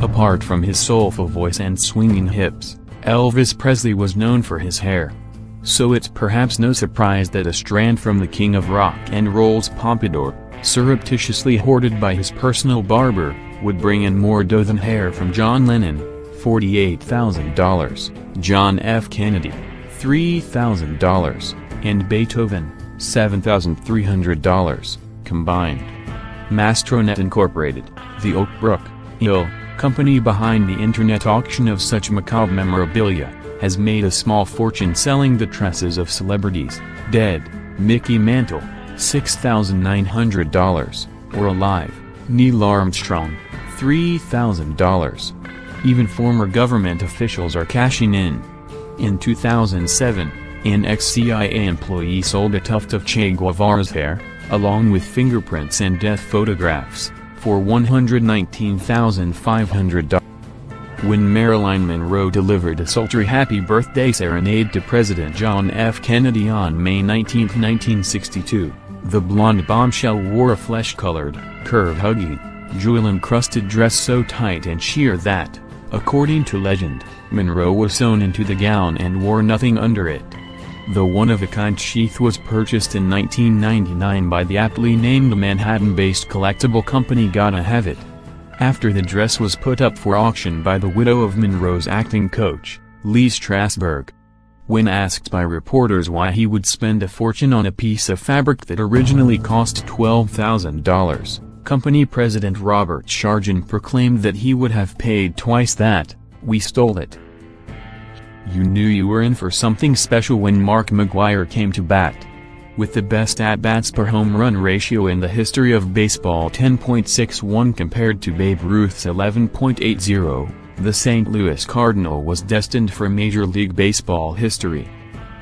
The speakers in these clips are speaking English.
Apart from his soulful voice and swinging hips, Elvis Presley was known for his hair. So it's perhaps no surprise that a strand from the king of rock and roll's pompadour, surreptitiously hoarded by his personal barber, would bring in more dough than hair from John Lennon, $48,000, John F. Kennedy, $3,000, and Beethoven, $7,300, combined. Mastronet Incorporated, the Oak Brook, Hill company behind the internet auction of such macabre memorabilia, has made a small fortune selling the tresses of celebrities, dead, Mickey Mantle, $6,900, or alive, Neil Armstrong, $3,000. Even former government officials are cashing in. In 2007, an ex-CIA employee sold a tuft of Che Guevara's hair, along with fingerprints and death photographs, for $119,500. When Marilyn Monroe delivered a sultry happy birthday serenade to President John F. Kennedy on May 19, 1962, the blonde bombshell wore a flesh-colored, curve-hugging, jewel-encrusted dress so tight and sheer that, according to legend, Monroe was sewn into the gown and wore nothing under it. The one-of-a-kind sheath was purchased in 1999 by the aptly named Manhattan-based collectible company Gotta Have It. After the dress was put up for auction by the widow of Monroe's acting coach, Lee Strasberg. When asked by reporters why he would spend a fortune on a piece of fabric that originally cost $12,000, company president Robert Sharjan proclaimed that he would have paid twice that. "We stole it." You knew you were in for something special when Mark McGwire came to bat. With the best at-bats per home run ratio in the history of baseball, 10.61 compared to Babe Ruth's 11.80, the St. Louis Cardinal was destined for Major League Baseball history.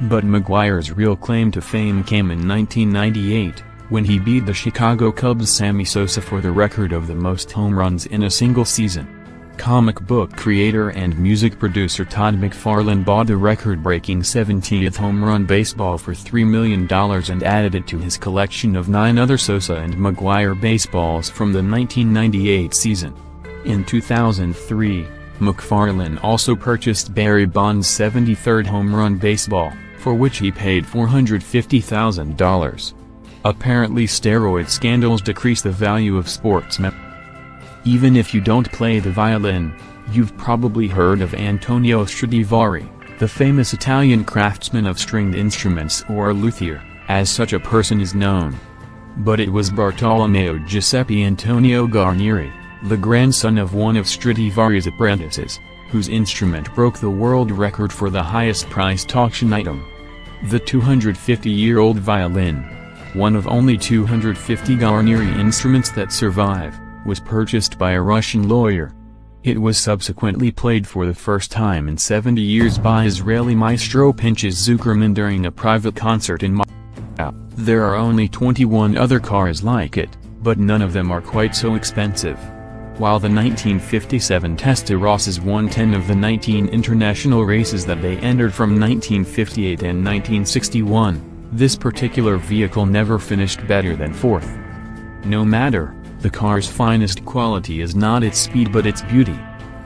But McGwire's real claim to fame came in 1998, when he beat the Chicago Cubs' Sammy Sosa for the record of the most home runs in a single season. Comic book creator and music producer Todd McFarlane bought the record-breaking 70th home run baseball for $3 million and added it to his collection of 9 other Sosa and McGwire baseballs from the 1998 season. In 2003, McFarlane also purchased Barry Bonds' 73rd home run baseball, for which he paid $450,000. Apparently steroid scandals decrease the value of sportsmen. Even if you don't play the violin, you've probably heard of Antonio Stradivari, the famous Italian craftsman of stringed instruments, or luthier, as such a person is known. But it was Bartolomeo Giuseppe Antonio Guarneri, the grandson of one of Stradivari's apprentices, whose instrument broke the world record for the highest-priced auction item. The 250-year-old violin, one of only 250 Guarneri instruments that survive, was purchased by a Russian lawyer. It was subsequently played for the first time in 70 years by Israeli maestro Pinchas Zuckerman during a private concert in Moscow. There are only 21 other cars like it, but none of them are quite so expensive. While the 1957 Testa Rossas won 10 of the 19 international races that they entered from 1958 and 1961, this particular vehicle never finished better than 4th. No matter, the car's finest quality is not its speed but its beauty.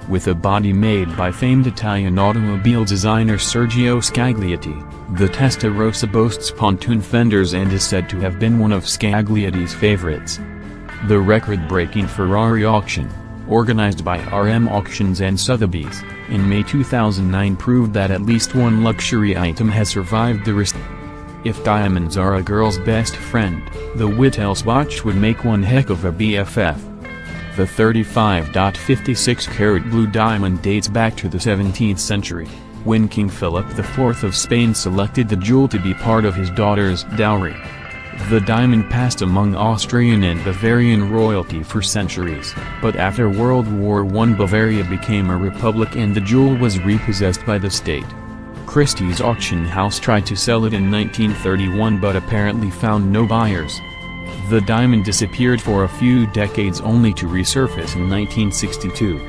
With a body made by famed Italian automobile designer Sergio Scaglietti, the Testa Rossa boasts pontoon fenders and is said to have been one of Scaglietti's favorites. The record-breaking Ferrari auction, organized by RM Auctions and Sotheby's, in May 2009 proved that at least one luxury item has survived the risk. If diamonds are a girl's best friend, the Wittelsbach would make one heck of a BFF. The 35.56-carat blue diamond dates back to the 17th century, when King Philip IV of Spain selected the jewel to be part of his daughter's dowry. The diamond passed among Austrian and Bavarian royalty for centuries, but after World War I Bavaria became a republic and the jewel was repossessed by the state. Christie's auction house tried to sell it in 1931 but apparently found no buyers. The diamond disappeared for a few decades only to resurface in 1962.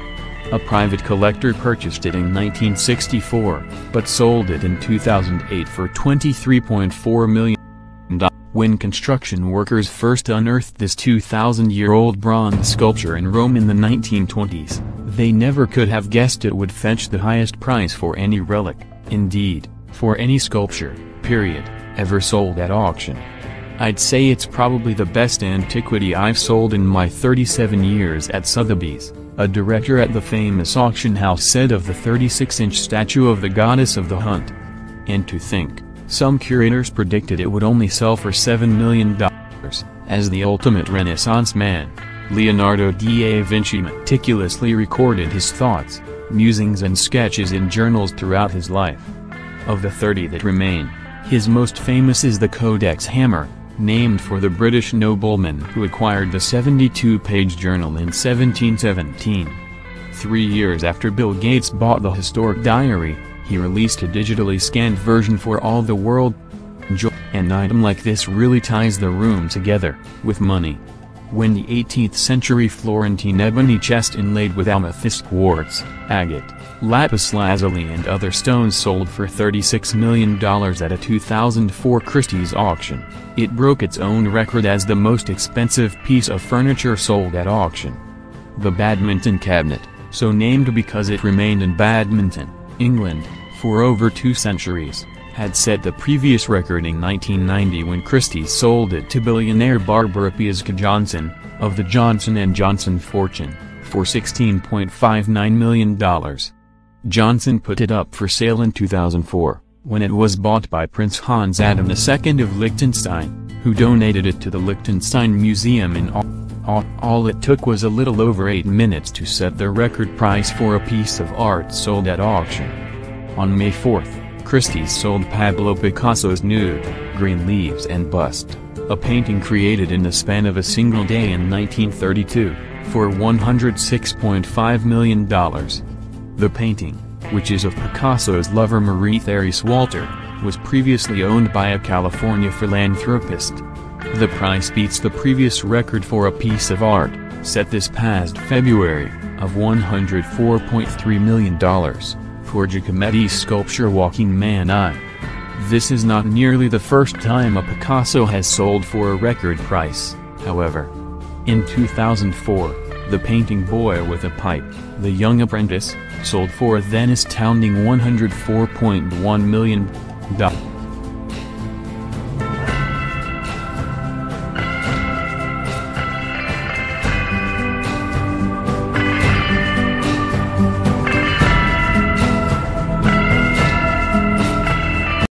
A private collector purchased it in 1964, but sold it in 2008 for $23.4 million. When construction workers first unearthed this 2,000-year-old bronze sculpture in Rome in the 1920s, They never could have guessed it would fetch the highest price for any relic, indeed, for any sculpture, period, ever sold at auction. I'd say it's probably the best antiquity I've sold in my 37 years at Sotheby's, a director at the famous auction house said of the 36-inch statue of the goddess of the hunt. And to think, some curators predicted it would only sell for $7 million, as the ultimate Renaissance man. Leonardo da Vinci meticulously recorded his thoughts, musings and sketches in journals throughout his life. Of the 30 that remain, his most famous is the Codex hammer, named for the British nobleman who acquired the 72-page journal in 1717. 3 years after Bill Gates bought the historic diary, he released a digitally scanned version for all the world. An item like this really ties the room together, with money. When the 18th-century Florentine ebony chest inlaid with amethyst quartz, agate, lapis lazuli and other stones sold for $36 million at a 2004 Christie's auction, it broke its own record as the most expensive piece of furniture sold at auction. The Badminton Cabinet, so named because it remained in Badminton, England, for over 2 centuries, had set the previous record in 1990 when Christie's sold it to billionaire Barbara Piasca Johnson, of the Johnson & Johnson fortune, for $16.59 million. Johnson put it up for sale in 2004, when it was bought by Prince Hans Adam II of Liechtenstein, who donated it to the Liechtenstein Museum in all it took was a little over 8 minutes to set the record price for a piece of art sold at auction. On May 4th, Christie's sold Pablo Picasso's Nude, Green Leaves and Bust, a painting created in the span of a single day in 1932, for $106.5 million. The painting, which is of Picasso's lover Marie-Thérèse Walter, was previously owned by a California philanthropist. The price beats the previous record for a piece of art, set this past February, of $104.3 million. For Giacometti's sculpture Walking Man Eye. This is not nearly the first time a Picasso has sold for a record price, however. In 2004, the painting Boy with a Pipe, The Young Apprentice, sold for a then astounding $104.1 million.